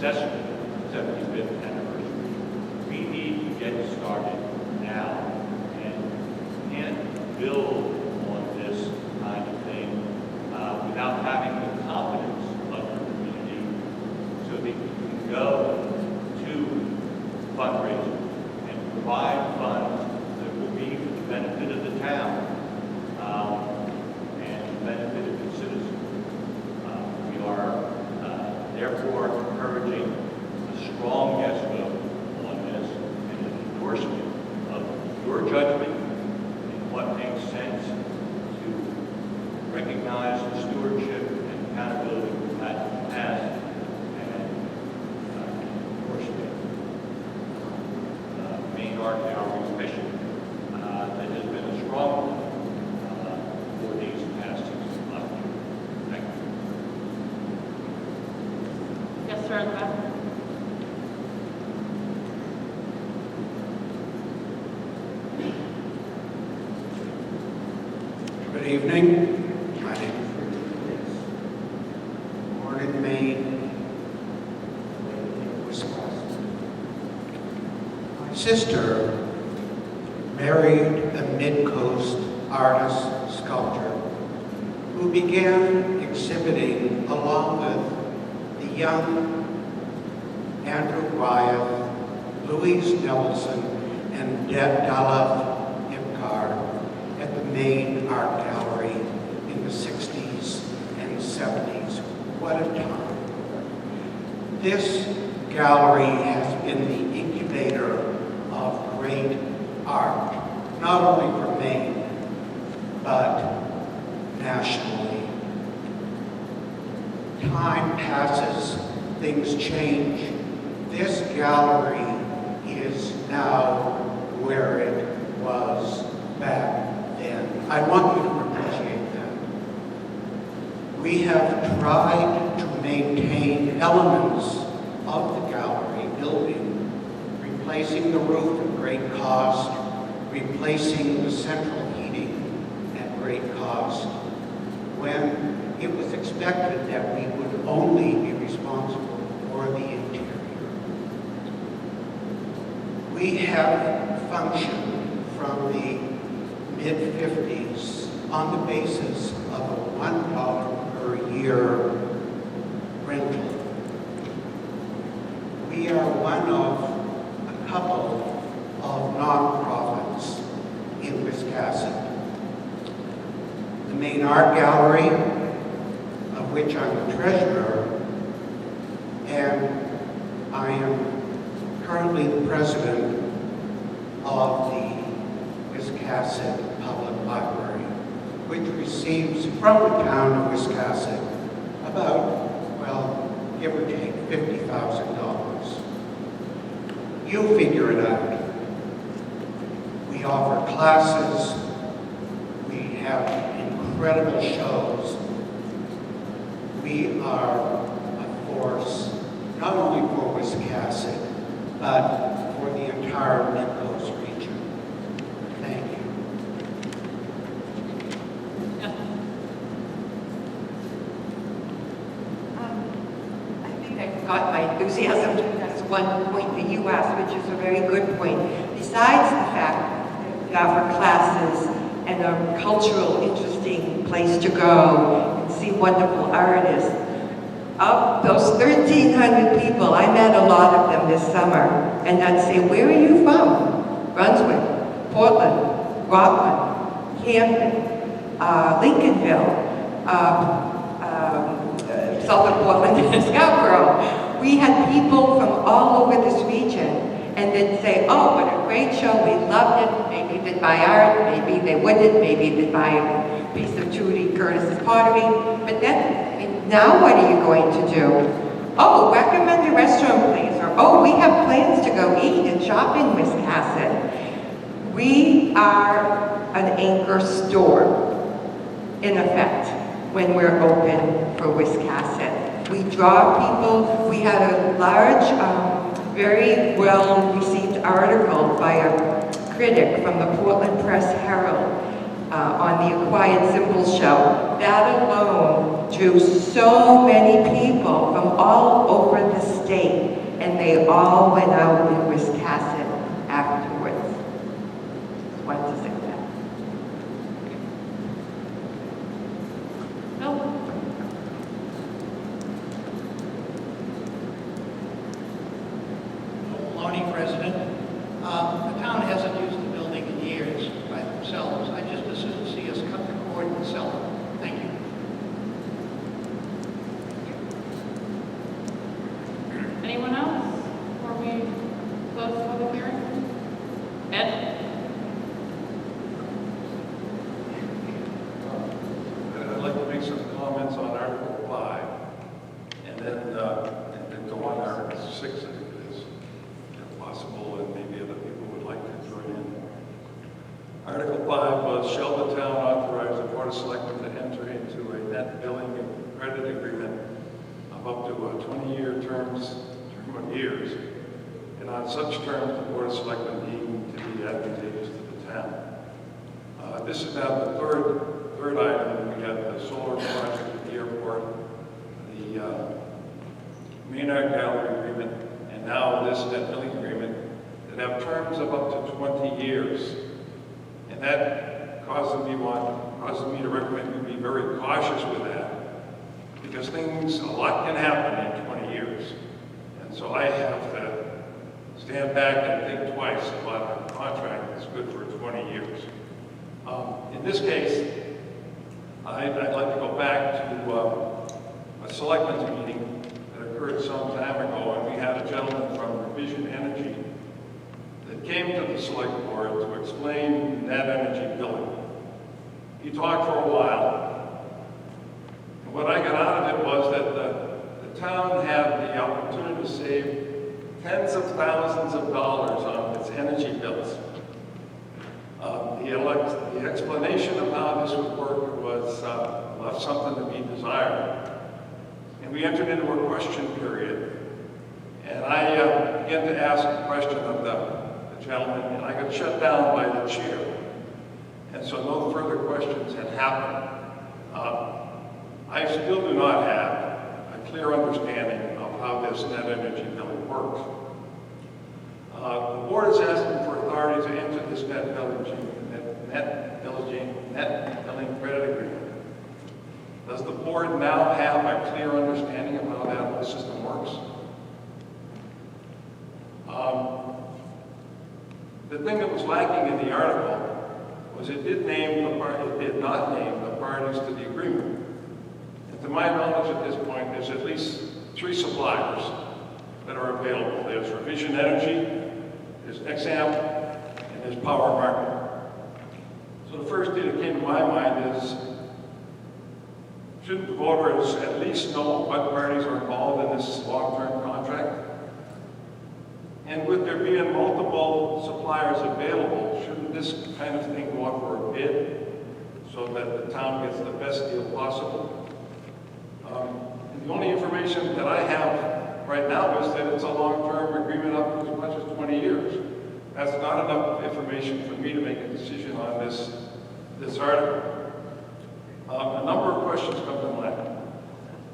successful 75th anniversary. We need to get started now and can't build on this kind of thing without having the confidence of the community so that you can go to fundraising and provide funds that will be for the benefit of the town and the benefit of the citizens. We are therefore encouraging a strong yes vote on this and an endorsement of your judgment and what makes sense to recognize the stewardship and accountability that has and endorsement. Main Art Gallery's mission that has been a strong one for these past 6 months. Thank you. Yes, sir, in the back. Good evening. My name is born in Maine, lived in Wisconsin. My sister married a mid-coast artist, sculptor, who began exhibiting along with the young Andrew Wyeth, Louise Nelson, and Della Imkar at the Maine Art Gallery in the 60s and 70s. What a time. This gallery has been the incubator of great art, not only for Maine, but nationally. Time passes, things change. This gallery is now where it was back then. I want you to appreciate that. We have tried to maintain elements of the gallery building, replacing the roof at great cost, replacing the central heating at great cost, when it was expected that we would only be responsible for the interior. We have functioned from the mid-50s on the basis of a $1 per year rental. We are one of a couple of nonprofits in Wisconsin. The Maine Art Gallery, of which I'm the treasurer, and I am currently the president of the Wisconsin Public Library, which receives from the town of Wisconsin about, well, give or take $50,000. You figure it out. We offer classes, we have incredible shows. We are a force, not only for Wisconsin, but for the entire Mid-Coast region. Thank you. I think I got my enthusiasm. That's one point that you asked, which is a very good point. Besides the fact that we offer classes and a cultural, interesting place to go and see wonderful artists, of those 1,300 people, I met a lot of them this summer, and I'd say, where are you from? Brunswick, Portland, Rockland, Hampton, Lincolnville, south of Portland, Scarborough. We had people from all over this region, and they'd say, oh, what a great show, we loved it. Maybe they'd buy art, maybe they wouldn't, maybe they'd buy a piece of Judy Curtis's pottery. But then, now what are you going to do? Oh, recommend a restaurant, please. Or, oh, we have plans to go eat and shop in Wisconsin. We are an anchor store, in effect, when we're open for Wisconsin. We draw people. We had a large, very well-received article by a critic from the Portland Press Herald on the Acquired Symbols show. That alone drew so many people from all over the state. state, and they all went out in Wisconsin afterwards. Just wanted to say that. Bill? Maloney, President. The town hasn't used the building in years by themselves. I just as soon see us cut the cord and sell it. Thank you. Anyone else before we close the public hearing? Ed? I'd like to make some comments on Article 5, and then go on Article 6, I think it is, if possible, and maybe other people would like to join in. Article 5 was, shall the town authorize the Board of Selectmen to enter into a net billing and credit agreement of up to a 20-year term of years, and on such terms the Board of Selectmen deem to be advantageous to the town. This is now the third item. We have the solar project at the airport, the Maynard Gallery agreement, and now this net billing agreement that have terms of up to 20 years. And that causes me to recommend you be very cautious with that, because a lot can happen in 20 years. And so I have to stand back and think twice about a contract that's good for 20 years. In this case, I'd like to go back to a selectmen's meeting that occurred some time ago, and we had a gentleman from Revision Energy that came to the select board to explain net energy billing. He talked for a while, and what I got out of it was that the town had the opportunity to save tens of thousands of dollars on its energy bills. The explanation of how this would work was left something to be desired. And we entered into a question period, and I began to ask a question of the gentleman, and I got shut down by the chair. And so no further questions had happened. I still do not have a clear understanding of how this net energy billing works. The board is asking for authority to enter this net billing credit agreement. Does the board now have a clear understanding of how that whole system works? The thing that was lacking in the article was it did not name the parties to the agreement. And to my knowledge at this point, there's at least 3 suppliers that are available. There's Revision Energy, there's Examp, and there's Power Market. So the first thing that came to my mind is, shouldn't the voters at least know what parties are involved in this long-term contract? And with there being multiple suppliers available, shouldn't this kind of thing go up for a bid so that the town gets the best deal possible? And the only information that I have right now is that it's a long-term agreement up to as much as 20 years. That's not enough information for me to make a decision on this article. A number of questions come to mind.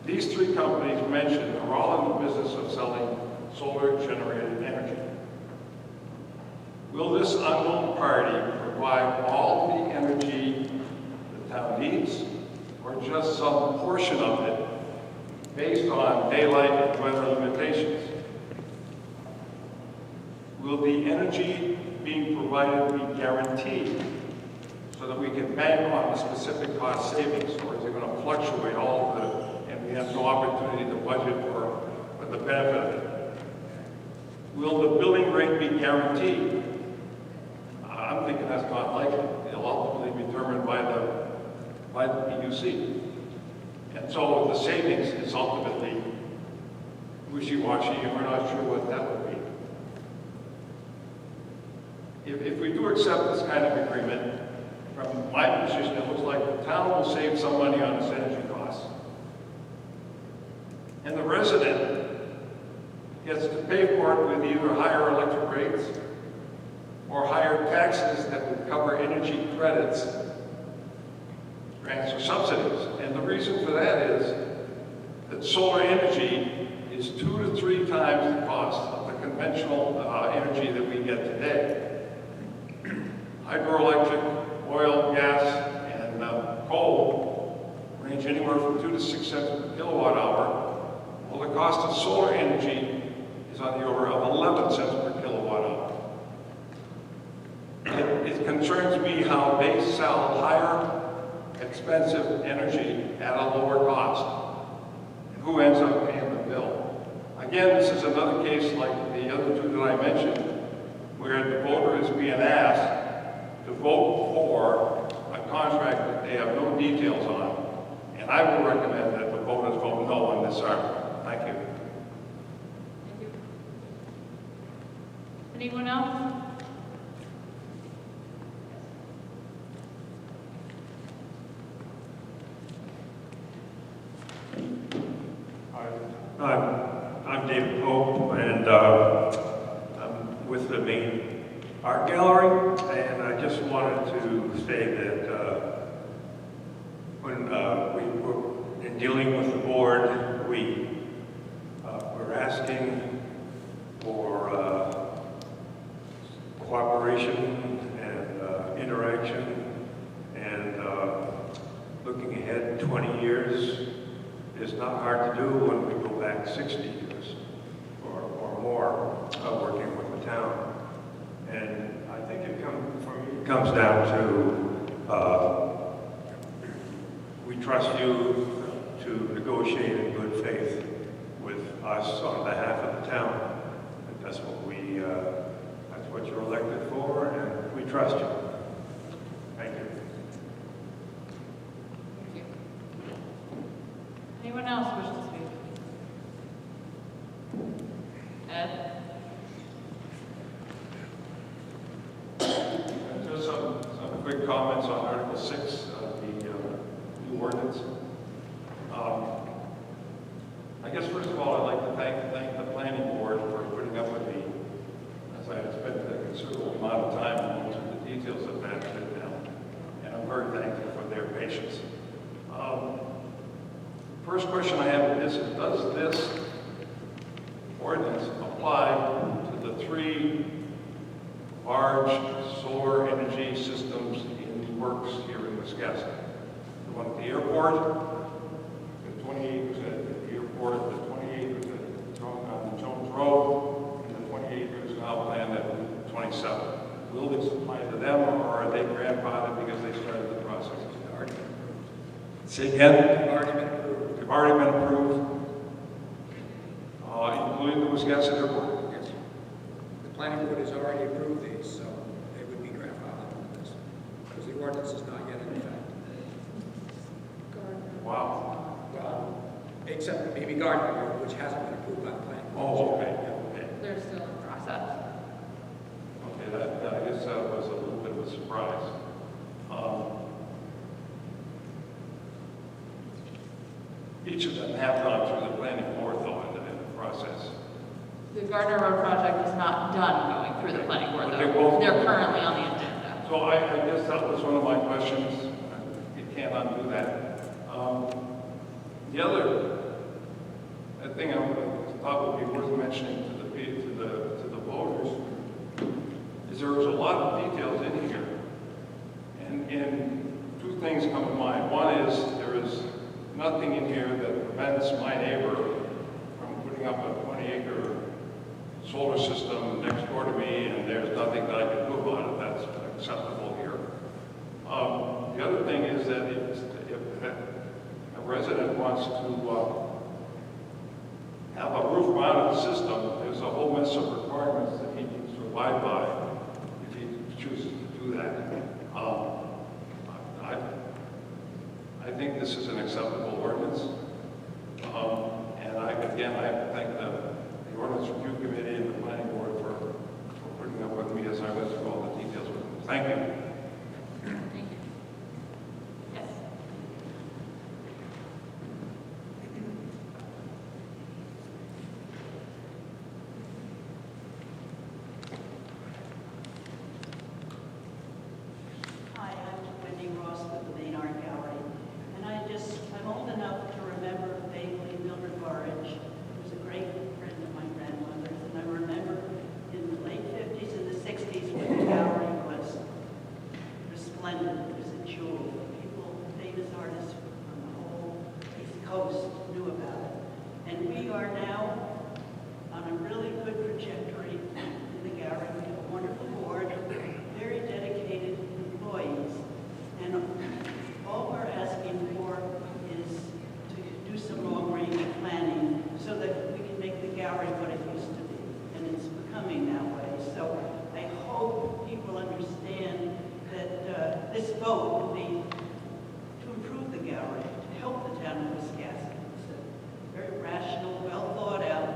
These 3 companies mentioned are all in the business of selling solar-generated energy. Will this unknown party provide all the energy the town needs, or just some portion of it based on daylight and weather limitations? Will the energy being provided be guaranteed so that we can bank on the specific cost savings, or is it going to fluctuate all of it and we have no opportunity to budget for the benefit of it? Will the billing rate be guaranteed? I'm thinking that's not likely. It'll ultimately be determined by the PUC. And so the savings is ultimately wishy-washy, and we're not sure what that would be. If we do accept this kind of agreement, from my position, it looks like the town will save some money on its energy costs. And the resident gets to pay for it with either higher electric rates or higher taxes that would cover energy credits, grants or subsidies. And the reason for that is that solar energy is 2 to 3 times the cost of the conventional energy that we get today. Hydroelectric, oil, gas, and coal range anywhere from 2 to 6 cents per kilowatt hour, while the cost of solar energy is on the order of 11 cents per kilowatt hour. It concerns me how they sell higher expensive energy at a lower cost. And who ends up paying the bill? Again, this is another case like the other two that I mentioned, where the voter is being asked to vote for a contract that they have no details on. And I will recommend that the voters vote no on this article. Thank you. Thank you. Anyone else? I'm David Pope, and I'm with the main art gallery, and I just wanted to say that when we were in dealing with the board, we were asking for cooperation and interaction, and looking ahead 20 years is not hard to do when we go back 60 years or more working with the town. And I think it comes down to we trust you to negotiate in good faith with us on behalf of the town. And that's what you're elected for, and we trust you. Thank you. Thank you. Anyone else wish to speak? Ed? Just some quick comments on Article 6 of the new ordinance. I guess first of all, I'd like to thank the planning board for putting up with me, as I have spent a considerable amount of time going through the details of that now, and I'm very thankful for their patience. First question I have is does this ordinance apply to the 3 large solar energy systems in works here in Wisconsin? The one at the airport, the 20 acres at the airport, the 20 acres on Jones Road, and the 20 acres now planned at Route 27. Will this apply to them, or are they grandfathered because they started the process? Say again? They've already been approved, including the Wisconsin airport. Yes. The planning board has already approved these, so they would be grandfathered into this, because the ordinance is not yet in effect. Wow. Well, except maybe Gardner, which hasn't been approved by the planning board. Oh, okay. Yeah. Okay. They're still in process. Okay, that I guess that was a little bit of a surprise. Each of them have gone through the planning board, though, in the process. The Gardner Road project is not done going through the planning board, But they're both- though. They're currently on the agenda. So I guess that was one of my questions. You can't undo that. The other thing I thought would be worth mentioning to the voters is there was a lot of details in here, and 2 things come to mind. One is there is nothing in here that prevents my neighbor from putting up a 20-acre solar system next door to me, and there's nothing that I can do about it. That's acceptable here. The other thing is that if a resident wants to have a roof-mounted system, there's a whole mess of requirements that he needs to abide by if he chooses to do that. I think this is an acceptable ordinance. And I have to thank the Ordinance Review Committee and the Planning Board for putting up with me as I went through all the details with them. Thank you. Thank you. Yes. Hi, I'm Wendy Ross with the Main Art Gallery, and I'm old enough to remember vaguely Mildred Burridge, who's a great coast knew about it. And we are now on a really good trajectory in the gallery. We have a wonderful board, very dedicated employees. And all we're asking for is to do some long-range planning so that we can make the gallery what it used to be. And it's becoming that way. So I hope people understand that this vote will be to improve the gallery, to help the town of Wiscasset. It's a very rational, well thought out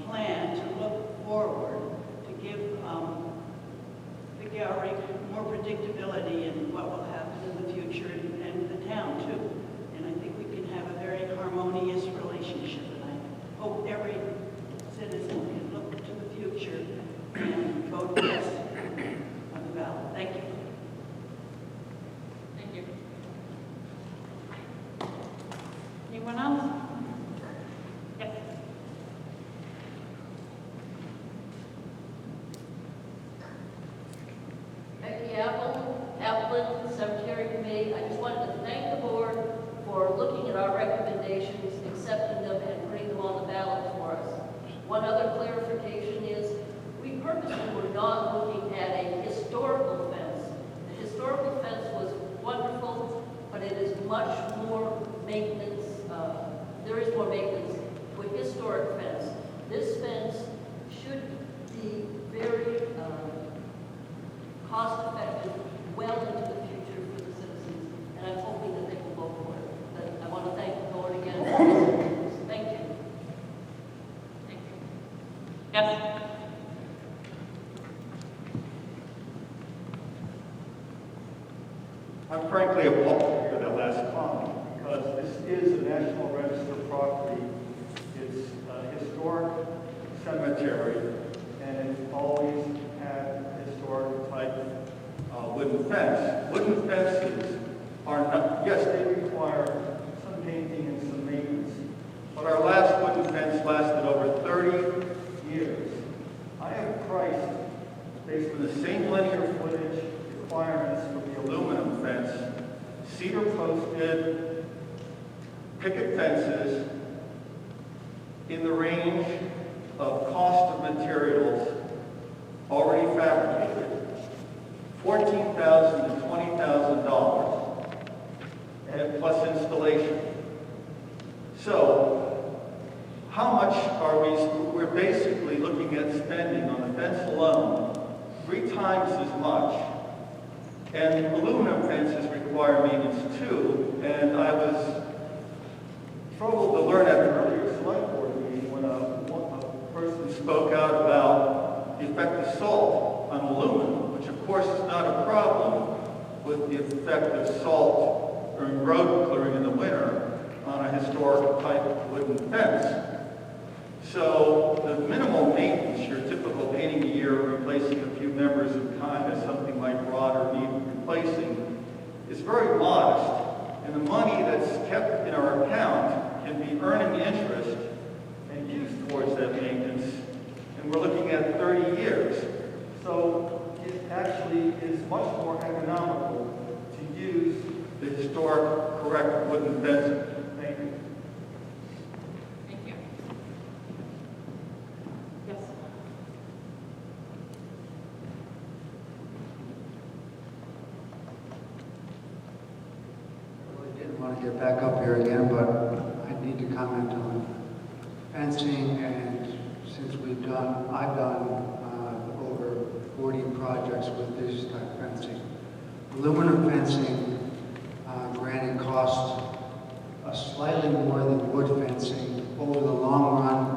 plan to look forward, to give the gallery more predictability in what will happen in the future and the town too. And I think we can have a very harmonious relationship. And I hope every citizen can look to the future and vote yes on the ballot. Thank you. Thank you. Anyone else? Yes. Becky Appleton, Cemetery Committee. I just wanted to thank the board for looking at our recommendations, accepting them, and putting them on the ballot for us. One other clarification is, we purposely were not looking at a historical fence. The historical fence was wonderful, but it is much more maintenance. There is more maintenance to a historic fence. This fence should be very cost-effective, well into the future for the citizens, and I'm hoping that they will vote for it. But I want to thank the board again for this. Thank you. Thank you. Yes. I'm frankly appalled to hear that last comment, because this is a National Register property. It's a historic cemetery, and it's always had a historic type wooden fence. Wooden fences are not, yes, they require some painting and some maintenance, but our last wooden fence lasted over 30 years. I have priced, based on the same linear footage requirements for the aluminum fence, cedar posted, picket fences, in the range of cost of materials already fabricated, $14,000 to $20,000, and plus installation. So, how much are we're basically looking at spending on the fence alone 3 times as much. And aluminum fences require maintenance too. And I was troubled to learn at an earlier select board meeting when a person spoke out about the effect of salt on aluminum, which of course is not a problem with the effect of salt during road clearing in the winter on a historic type wooden fence. So the minimal maintenance, your typical painting a year, replacing a few members of kind as something like rot or need replacing, is very modest. And the money that's kept in our account can be earning interest and used towards that maintenance. And we're looking at 30 years. So it actually is much more economical to use the historic, correct wooden fencing. Thank you. Thank you. Yes. I really didn't want to get back up here again, but I need to comment on fencing, and since I've done over 40 projects with this type fencing. Aluminum fencing, granted, costs slightly more than wood fencing. Over the long run,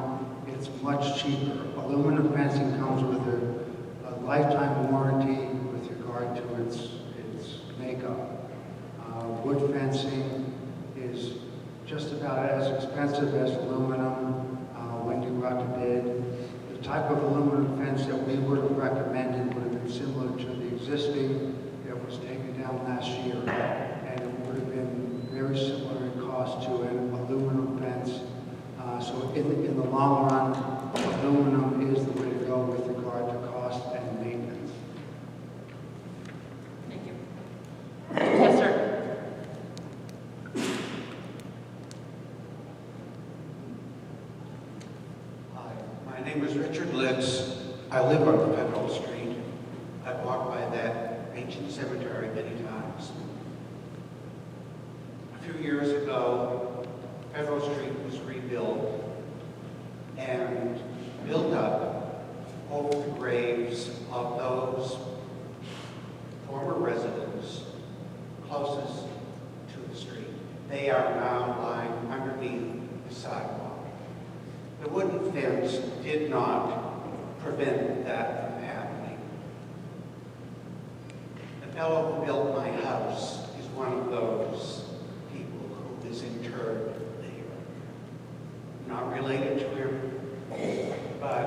it's much cheaper. Aluminum fencing comes with a lifetime warranty with regard to its makeup. Wood fencing is just about as expensive as aluminum when you go out to bid. The type of aluminum fence that we would have recommended would have been similar to the existing that was taken down last year, and it would have been very similar in cost to an aluminum fence. So in the long run, aluminum is the way to go with regard to cost and maintenance. Thank you. Yes, sir. name is Richard Litz. I live on Federal Street. I walk by that ancient cemetery many times. A few years ago, Federal Street was rebuilt and built up over the graves of those former residents closest to the street. They are now lying underneath the sidewalk. The wooden fence did not prevent that from happening. The fellow who built my house is one of those people who is interred there. Not related to him, but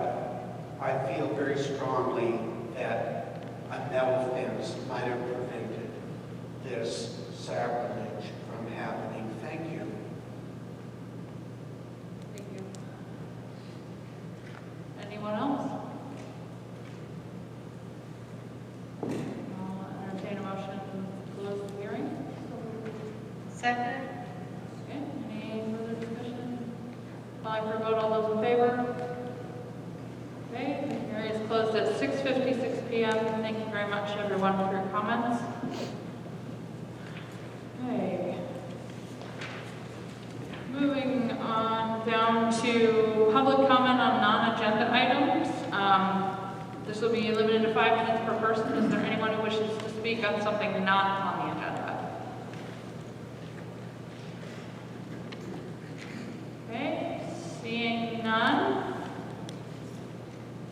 I feel very strongly that a metal fence might have prevented this sacrilege from happening. Thank you. Thank you. Anyone else? I'll entertain a motion to close the hearing. Second. Okay, any further discussion? Calling for a vote, all those in favor? Okay, the hearing is closed at 6:56 p.m. Thank you very much, everyone, for your comments. Okay. Moving on down to public comment on non-agenda items. This will be limited to 5 minutes per person. Is there anyone who wishes to speak on something not on the agenda? Okay, seeing none.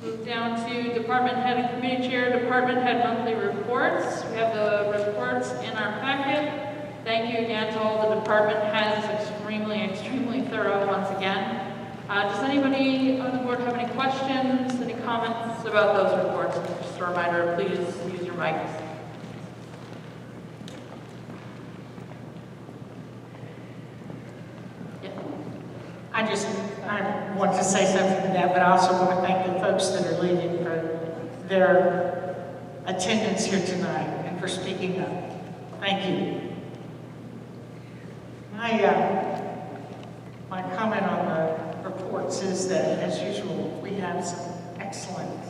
Move down to department head and committee chair, department head monthly reports. We have the reports in our packet. Thank you again to all the department heads, extremely thorough once again. Does anybody on the board have any questions, any comments about those reports? Just a reminder, please use your mics. Yeah. I want to say something to that, but I also want to thank the folks that are leaving for their attendance here tonight and for speaking up. Thank you. My comment on the reports is that, as usual, we have some excellent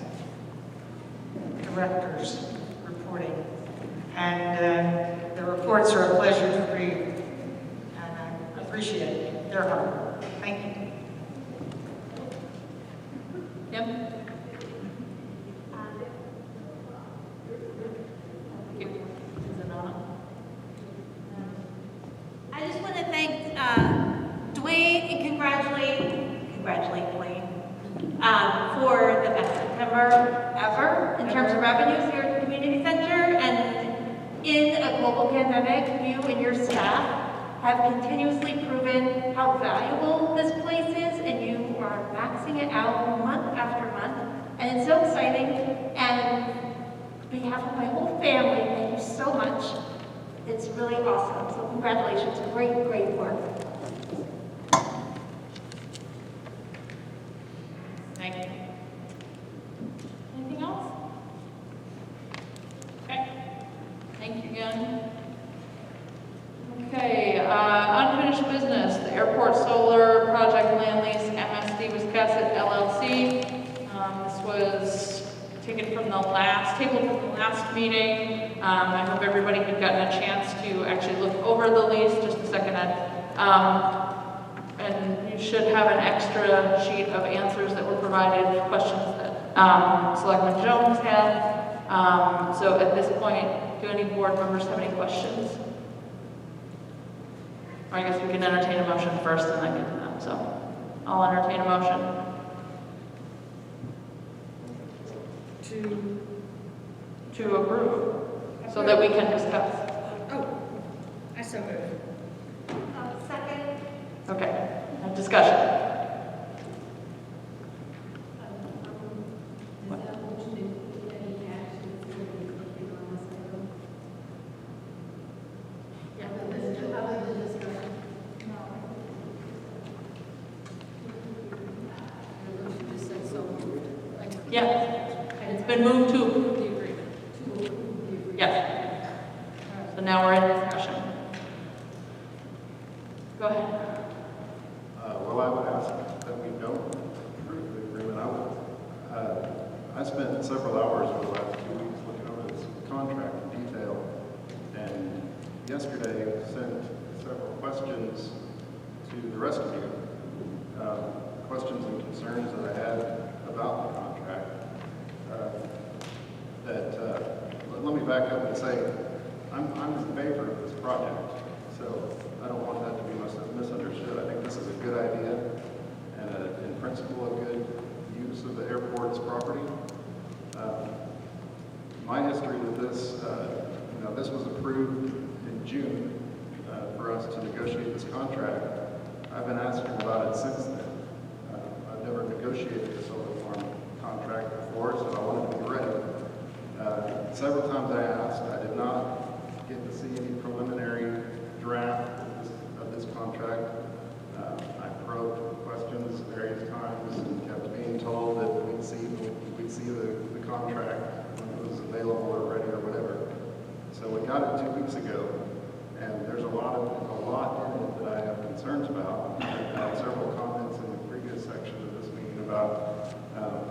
directors reporting, and the reports are a pleasure to read, and I appreciate their hard work. Thank you. Yep. Thank you. Is it on? I just want to thank Dwayne and congratulate Dwayne for the best September ever in terms of revenues here at the community center. And in a global pandemic, you and your staff have continuously proven how valuable this place is, and you are maxing it out month after month. And it's so exciting. And on behalf of my whole family, thank you so much. It's really awesome. So congratulations. Great work. Thank you. Anything else? Okay. Thank you again. Okay, unfinished business, the airport solar project land lease, MSD Wiscasset LLC. This was taken from the tabled from the last meeting. I hope everybody had gotten a chance to actually look over the lease. Just a second, and you should have an extra sheet of answers that were provided, questions that Selectman Jones had. So at this point, do any board members have any questions? Or I guess we can entertain a motion first and then get to them. So I'll entertain a motion. To approve, so that we can discuss. Oh, I so move. Second. Okay, discussion. Yes, it's been moved to approve the agreement. Yes. So now we're in discussion. Go ahead. Well, I would ask that we don't approve the agreement. I would I spent several hours over the last 2 weeks looking over this contract in detail, and yesterday sent several questions to the rest of you, questions and concerns that I had about the contract. Let me back up and say, I'm in favor of this project, so I don't want that to be misunderstood. I think this is a good idea, and in principle, a good use of the airport's property. My history with this, this was approved in June for us to negotiate this contract. I've been asking about it since then. I've never negotiated a solar farm contract before, so I wanted to be ready. Several times I asked, I did not get to see any preliminary draft of this contract. I probed questions various times and kept being told that we'd see the contract when it was available or ready or whatever. So we got it 2 weeks ago, and there's a lot in it that I have concerns about. I've had several comments in the previous section of this meeting about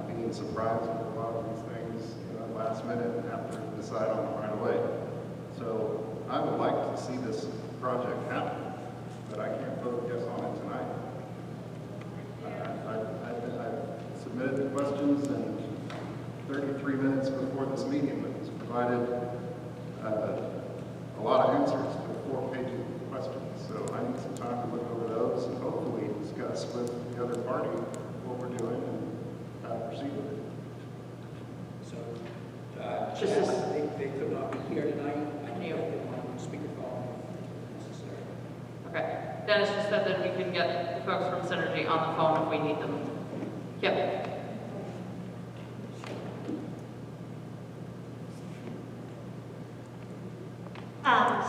being surprised with a lot of these things last minute and have to decide on them right away. So I would like to see this project happen, but I can't vote yes on it tonight. I submitted the questions, and 33 minutes before this meeting was provided a lot of answers to 4 pages of questions. So I need some time to look over those and hopefully discuss with the other party what we're doing and how to proceed with it. So, they could not be here tonight. I can get them on speakerphone if necessary. Okay. Dennis just said that we can get the folks from Synergy on the phone if we need them. Yep.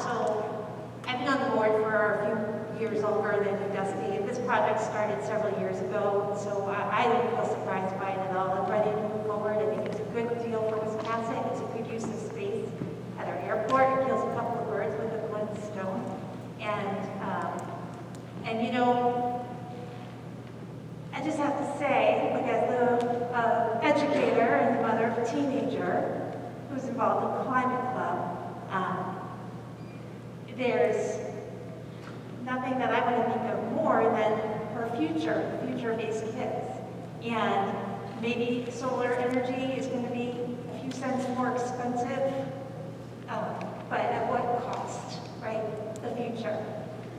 So I've been on the board for a few years longer than you, Dusty. This project started several years ago, so I don't feel surprised by it at all. I'm ready to move forward. I think it's a good deal for Wisconsin. It's a good use of space at our airport. It kills a couple of birds with one stone. And you know, I just have to say, like as the educator and the mother of a teenager who's involved in the Climate Club, there's nothing that I want to think of more than her future, the future of these kids. And maybe solar energy is going to be a few cents more expensive, but at what cost, right? The future.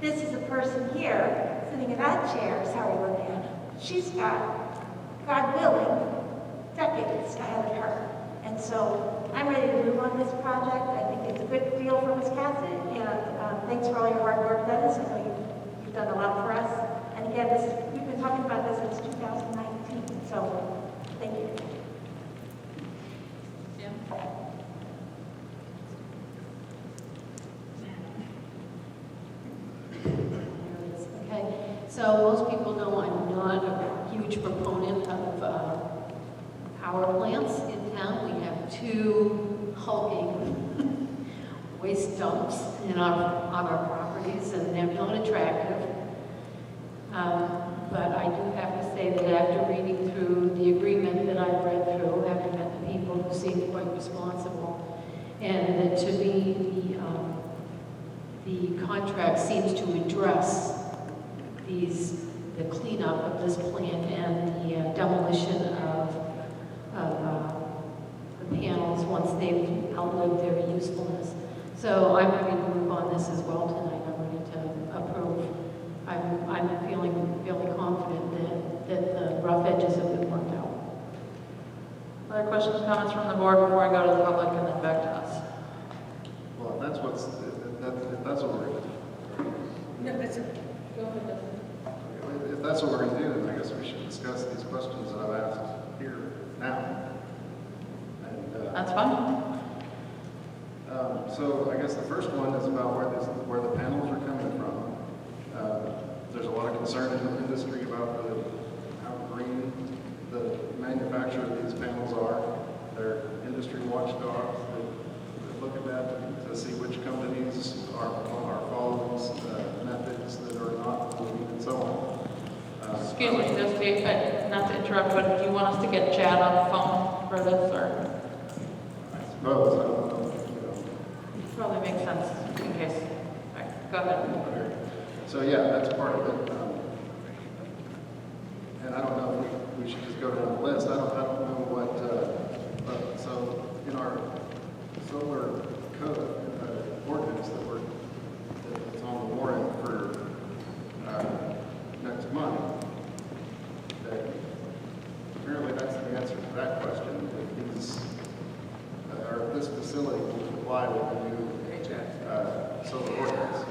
This is a person here, sitting in that chair, sorry, Lillian. She's got, God willing, decades ahead of her. And so I'm ready to move on this project. I think it's a good deal for Wisconsin. And thanks for all your hard work, Dennis. I know you've done a lot for us. And again, we've been talking about this since 2019. So thank you. Jim? Okay, so most people know I'm not a huge proponent of power plants in town. We have 2 hulking waste dumps on our properties, and they're not attractive. But I do have to say that after reading through the agreement that I've read through, having met the people who seem quite responsible, and that to me the contract seems to address the cleanup of this plant and the demolition of the panels once they've outlived their usefulness. So I'm ready to move on this as well tonight. I'm ready to approve. I'm feeling fairly confident that the rough edges have been worked out. Other questions, comments from the board before I go to the public and then back to us? Well, if that's what we're going to do. No, that's it. Go ahead. If that's what we're going to do, then I guess we should discuss these questions that I've asked here now. And, that's fine. So I guess the first one is about where the panels are coming from. There's a lot of concern in the industry about how green the manufacture of these panels are. They're industry watchdogs that look at that to see which companies are following methods that are not polluting and so on. Excuse me, just not to interrupt. interrupt, but do you want us to get Chad on the phone for this, or? I suppose, I don't know, Probably makes sense in case. All right, go ahead. So yeah, that's part of it. And I don't know if we should just go down the list. I don't know what, so in our solar code ordinance that's on the warrant for next month, that apparently that's the answer to that question. This facility will comply with the new solar ordinance,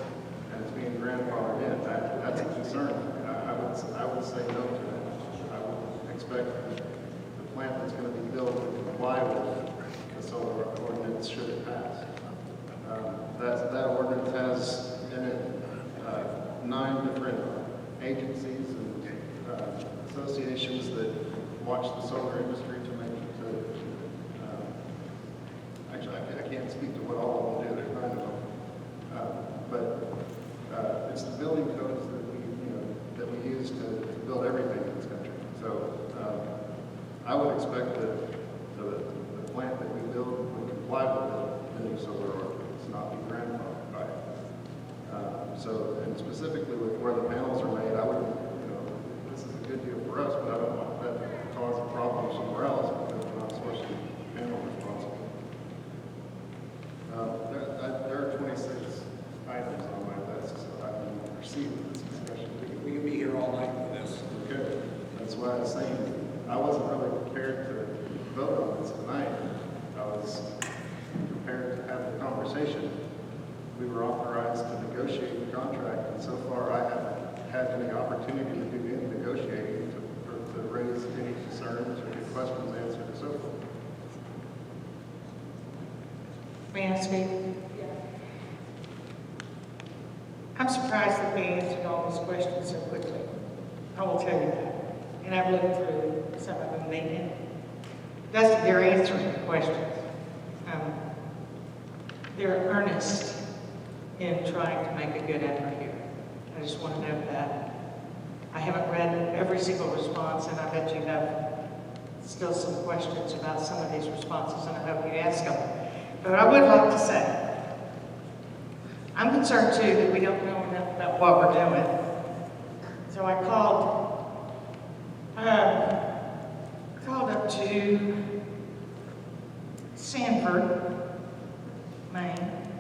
and it's being grandfathered in. That's a concern. I would say no to that. I would expect the plant that's going to be built to comply with the solar ordinance should it pass. That ordinance has in it 9 different agencies and associations that watch the solar industry to make actually I can't speak to what all of them do. There's 9 of them, but it's the building codes that we use to build everything in this country. So I would expect that the plant that we build would comply with the new solar ordinance, not be grandfathered by it. And specifically with where the panels are made, I would, this is a good deal for us, but I don't want that to cause a problem somewhere else because we're not supposed to be panel responsible. There are 26 items on my desk, so I can proceed with this discussion. We could be here all night for this. Okay, that's why I was saying I wasn't really prepared to vote on this tonight. I was prepared to have the conversation. We were authorized to negotiate the contract, and so far I haven't had any opportunity to do any negotiating to raise any concerns or get questions answered and so forth. May I speak? I'm surprised that they answered all these questions so quickly. I will tell you that. And I've looked through some of them. They're answering the questions. They're earnest in trying to make a good effort here. I just want to note that. I haven't read every single response, and I bet you have still some questions about some of these responses, and I hope you ask them. But I would like to say, I'm concerned too that we don't know enough about what we're doing. So I called up to Sanford